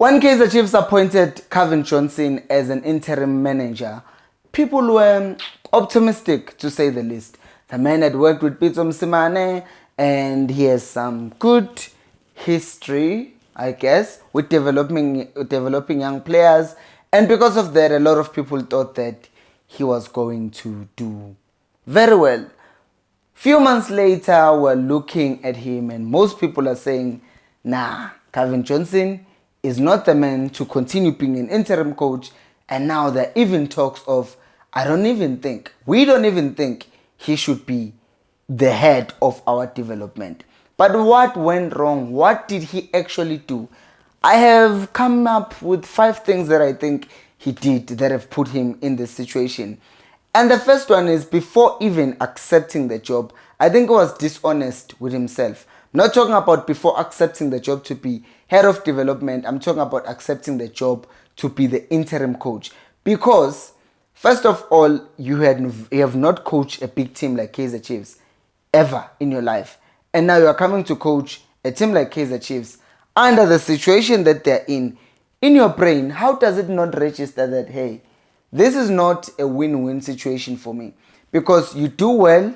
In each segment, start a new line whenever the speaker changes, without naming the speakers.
When Kaizer Chiefs appointed Cavin as an interim manager, people were optimistic, to say the least. The man had worked with Pitso Msimane, and he has some good history, I guess, with developing young players. And because of that, a lot of people thought that he was going to do very well. Few months later, we're looking at him, and most people are saying, nah, Cavin is not the man to continue being an interim coach. And now there are even talks of, we don't even think he should be the head of our development. But what went wrong? What did he actually do? I have come up with 5 things that I think he did that have put him in this situation. And the first one is, before even accepting the job, I think he was dishonest with himself. I'm not talking about before accepting the job to be head of development. I'm talking about accepting the job to be the interim coach. Because, first of all, you have not coached a big team like Kaizer Chiefs ever in your life. And now you are coming to coach a team like Kaizer Chiefs under the situation that they're in. In your brain, how does it not register that, hey, this is not a win-win situation for me? Because you do well.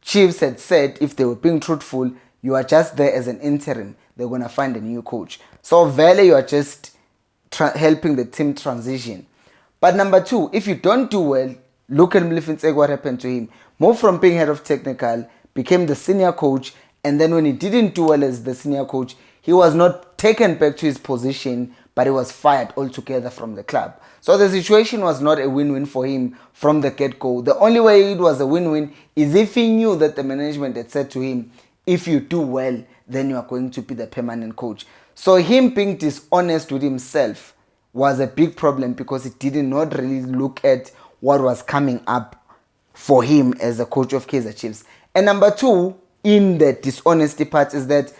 Chiefs had said, if they were being truthful, you are just there as an interim. They're going to find a new coach. So, Vele, you are just helping the team transition. But number 2, if you don't do well, look at Mlifintseg, what happened to him. Moved from being head of technical, became the senior coach, and then when he didn't do well as the senior coach, he was not taken back to his position, but he was fired altogether from the club. So the situation was not a win-win for him from the get-go. The only way it was a win-win is if he knew that the management had said to him, if you do well, then you are going to be the permanent coach. So him being dishonest with himself was a big problem, because he did not really look at what was coming up for him as a coach of Kaizer Chiefs. And number 2, in the dishonesty part, is that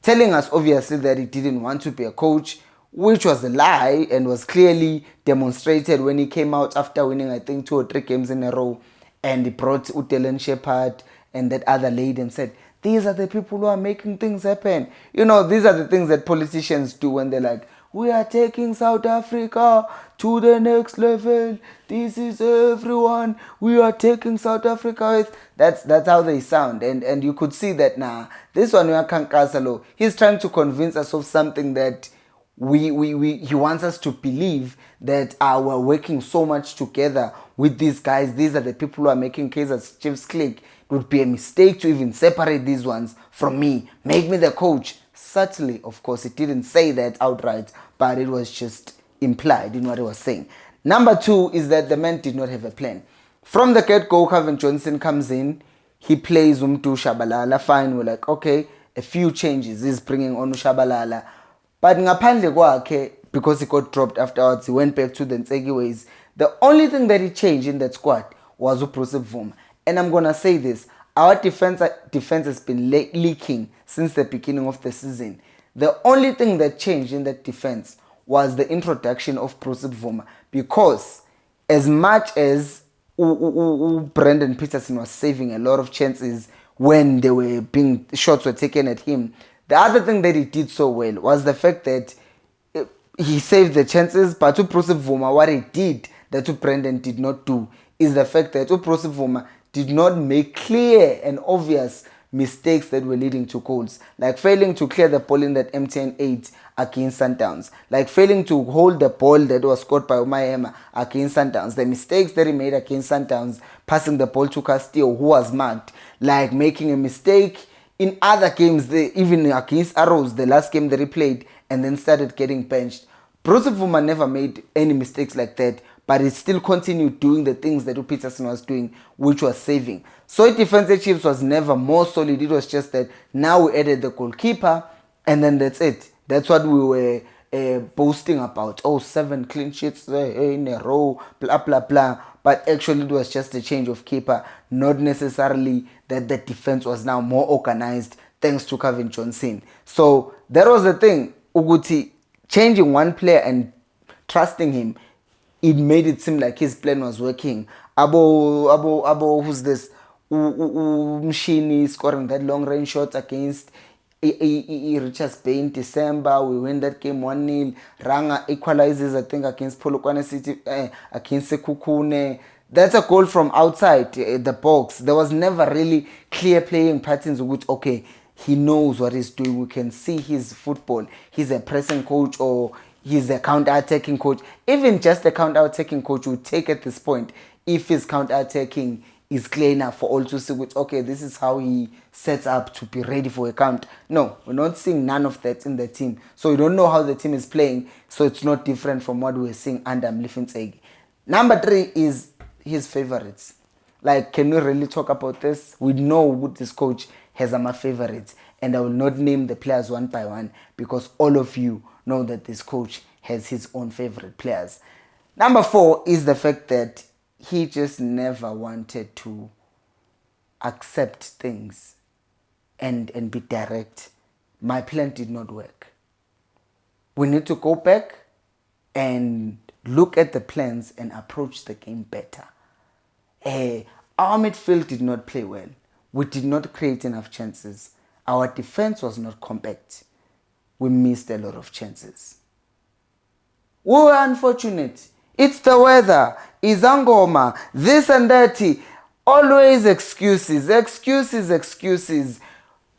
telling us obviously that he didn't want to be a coach, which was a lie and was clearly demonstrated when he came out after winning, I think, 2 or 3 games in a row, and he brought Utelen Shepard and that other lady and said, these are the people who are making things happen. You know, these are the things that politicians do when they're like, we are taking South Africa to the next level. This is everyone. We are taking South Africa. That's how they sound. And you could see that now. This one, Kankasalo, he's trying to convince us of something that he wants us to believe, that we're working so much together with these guys. These are the people who are making Kaizer Chiefs click. It would be a mistake to even separate these ones from me. Make me the coach. Certainly, of course, it didn't say that outright, but it was just implied in what he was saying. Number 2 is that the man did not have a plan. From the get-go, Cavin comes in. He plays Umtu Shabalala. Fine, we're like, okay, a few changes. He's bringing on Shabalala. But ngaphandle kwakhe, because he got dropped afterwards, he went back to the Ntsegi ways. The only thing that he changed in that squad was Uprosip Vuma. And I'm going to say this, our defense has been leaking since the beginning of the season. The only thing that changed in that defense was the introduction of Prosip Vuma. Because as much as Brendan Peterson was saving a lot of chances when shots were taken at him, the other thing that he did so well was the fact that he saved the chances, but to Prosip Vuma, what he did that Brendan did not do is the fact that Prosip Vuma did not make clear and obvious mistakes that were leading to goals, like failing to clear the ball in that MTN 8 against Sundowns, like failing to hold the ball that was scored by Umayema against Sundowns, the mistakes that he made against Sundowns, passing the ball to Castillo, who was marked, like making a mistake in other games, even against Arrows, the last game that he played, and then started getting benched. Bruce Vuma never made any mistakes like that, but he still continued doing the things that Peterson was doing, which was saving. So Defensive Chiefs was never more solid. It was just that now we added the goalkeeper, and then that's it. That's what we were boasting about. 7 clean sheets in a row, blah, blah, blah. But actually it was just a change of keeper, not necessarily that the defense was now more organized thanks to Cavin. So that was the thing. Uguti, changing one player and trusting him, it made it seem like his plan was working. Abo, who's this? Mshini scoring that long range shots against Richards Bay in December. We win that game 1-0. Ranga equalizes, I think, against Polokwane City, against Sekhukhune. That's a goal from outside the box. There was never really clear playing patterns with, okay, he knows what he's doing. We can see his football. He's a pressing coach or he's a counter-attacking coach. Even just a counter-attacking coach would take at this point if his counter-attacking is clear enough for all to see which, okay, this is how he sets up to be ready for a count. No, we're not seeing none of that in the team. So you don't know how the team is playing. So it's not different from what we're seeing under Mlifensegi. Number 3 is his favorites. Like, can we really talk about this? We know who this coach has my favorites. And I will not name the players one by one because all of you know that this coach has his own favorite players. Number 4 is the fact that he just never wanted to accept things and be direct. My plan did not work. We need to go back and look at the plans and approach the game better. Our midfield did not play well. We did not create enough chances. Our defense was not compact. We missed a lot of chances. We were unfortunate. It's the weather. Izangoma. This and that. Always excuses. Excuses.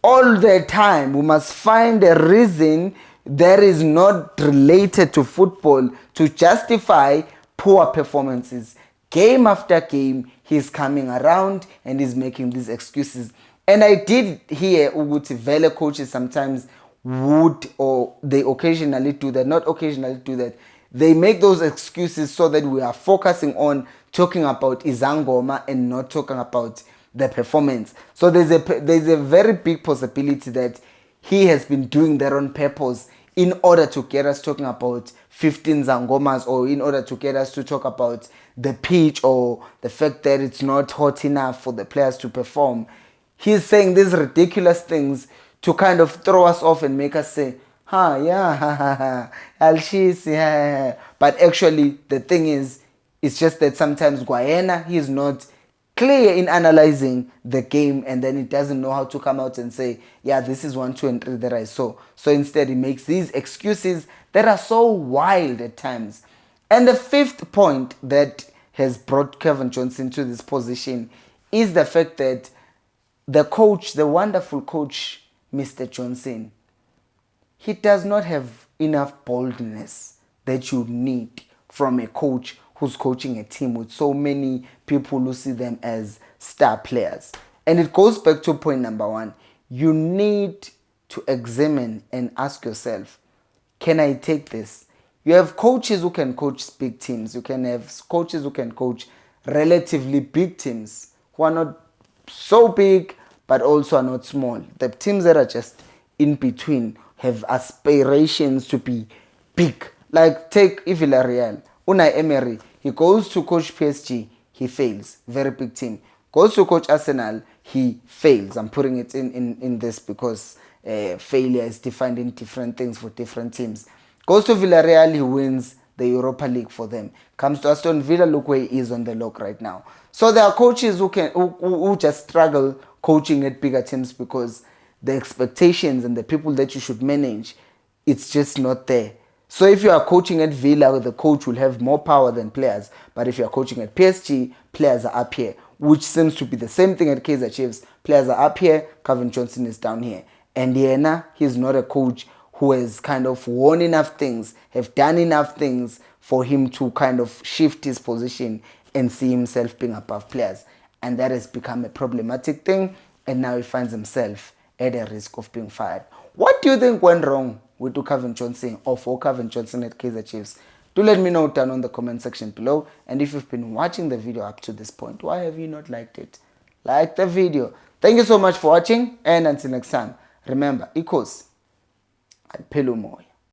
All the time. We must find a reason that is not related to football to justify poor performances. Game after game, he's coming around and he's making these excuses. And I did hear Uguti Vele coaches sometimes would, or they occasionally do that, not occasionally do that. They make those excuses so that we are focusing on talking about Izangoma and not talking about the performance. So there's a very big possibility that he has been doing that on purpose in order to get us talking about 15 Zangomas, or in order to get us to talk about the pitch or the fact that it's not hot enough for the players to perform. He's saying these ridiculous things to kind of throw us off and make us say, yeah. But actually, the thing is, it's just that sometimes Guyana, he's not clear in analyzing the game, and then he doesn't know how to come out and say, yeah, this is 1, 2, and 3 that I saw. So instead, he makes these excuses that are so wild at times. And the 5th point that has brought Cavin Johnson to this position is the fact that the coach, the wonderful coach, Mr. Johnson, he does not have enough boldness that you need from a coach who's coaching a team with so many people who see them as star players. And it goes back to point number 1. You need to examine and ask yourself, can I take this? You have coaches who can coach big teams. You can have coaches who can coach relatively big teams who are not so big but also are not small. The teams that are just in between have aspirations to be big. Like take Villarreal. Unai Emery, he goes to coach PSG, he fails. Very big team. Goes to coach Arsenal, he fails. I'm putting it in this because failure is defined in different things for different teams. Goes to Villarreal, he wins the Europa League for them. Comes to Aston Villa, look where he is on the lock right now. So there are coaches who just struggle coaching at bigger teams because the expectations and the people that you should manage, it's just not there. So if you are coaching at Villa, the coach will have more power than players. But if you are coaching at PSG, players are up here, which seems to be the same thing at Kaizer Chiefs. Players are up here, Cavin Johnson is down here. And Yena, he's not a coach who has kind of won enough things, have done enough things for him to kind of shift his position and see himself being above players. And that has become a problematic thing. And now he finds himself at a risk of being fired. What do you think went wrong with Cavin Johnson or for Cavin Johnson at Kaizer Chiefs? Do let me know down on the comment section below. And if you've been watching the video up to this point, why have you not liked it? Like the video. Thank you so much for watching. And until next time, remember, Khosi, and Pelumoy.